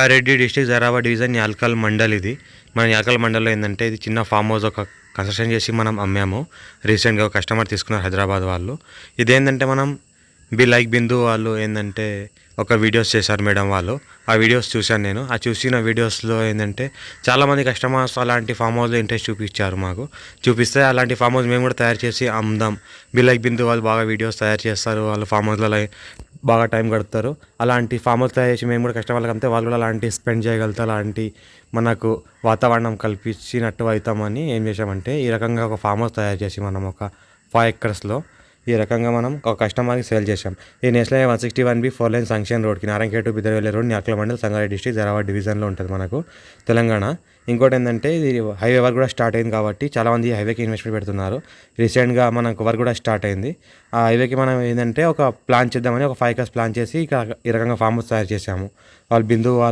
Reddy district Zaheerabad division Yalkal mandal. ఇది మన యాల్కల్ మండల్లో ఏంటంటే ఇది చిన్న ఫామ్ హౌస్ ఒక కన్స్ట్రక్షన్ చేసి మనం అమ్మాము. రీసెంట్గా ఒక కస్టమర్ తీసుకున్నారు హైదరాబాద్ వాళ్ళు. ఇదేంటంటే మనం బిందు వాళ్ళు ఏంటంటే ఒక వీడియోస్ చేశారు మేడం వాళ్ళు. ఆ వీడియోస్ చూశాను నేను. ఆ చూసిన వీడియోస్లో ఏంటంటే చాలామంది కస్టమర్స్ అలాంటి ఫామ్ హౌస్లో ఇంట్రెస్ట్ చూపించారు మాకు. చూపిస్తే అలాంటి ఫామ్ హౌస్ మేము కూడా తయారు చేసి అమ్ముదాం. బిందు వాళ్ళు బాగా వీడియోస్ తయారు చేస్తారు, వాళ్ళు ఫామ్ హౌస్లో బాగా టైం గడుపుతారు. అలాంటి ఫామ్ హౌస్ తయారు చేసి మేము కూడా కస్టమర్లకు అమ్మితే వాళ్ళు కూడా అలాంటి స్పెండ్ చేయగలుగుతారు, అలాంటి మనకు వాతావరణం కల్పించినట్టు అవుతామని ఏం చేసామంటే ఈ రకంగా ఒక ఫామ్ హౌస్ తయారు చేసి మనం ఒక 5 acresలో ఈ రకంగా మనం ఒక కస్టమర్కి సేల్ చేసాం. ఈ నేషనల్ 161B 4 లైన్ సంక్షన్ రోడ్కి Narayankhed to Bidaravelli road, Yalkal mandal, Sangareddy district, Zaheerabad డివిజన్లో ఉంటుంది మనకు తెలంగాణ. ఇంకోటి ఏంటంటే ఇది హైవే వర్క్ కూడా స్టార్ట్ అయింది కాబట్టి చాలామంది హైవేకి ఇన్వెస్ట్మెంట్ పెడుతున్నారు. రీసెంట్గా మనకు వర్క్ కూడా స్టార్ట్ అయింది. ఆ హైవేకి మనం ఏంటంటే ఒక ప్లాన్ చేద్దామని ఒక 5 acres ప్లాన్ చేసి ఈ రకంగా ఫామ్ హౌస్ తయారు చేసాము. వాళ్ళు బిందు వాళ్ళు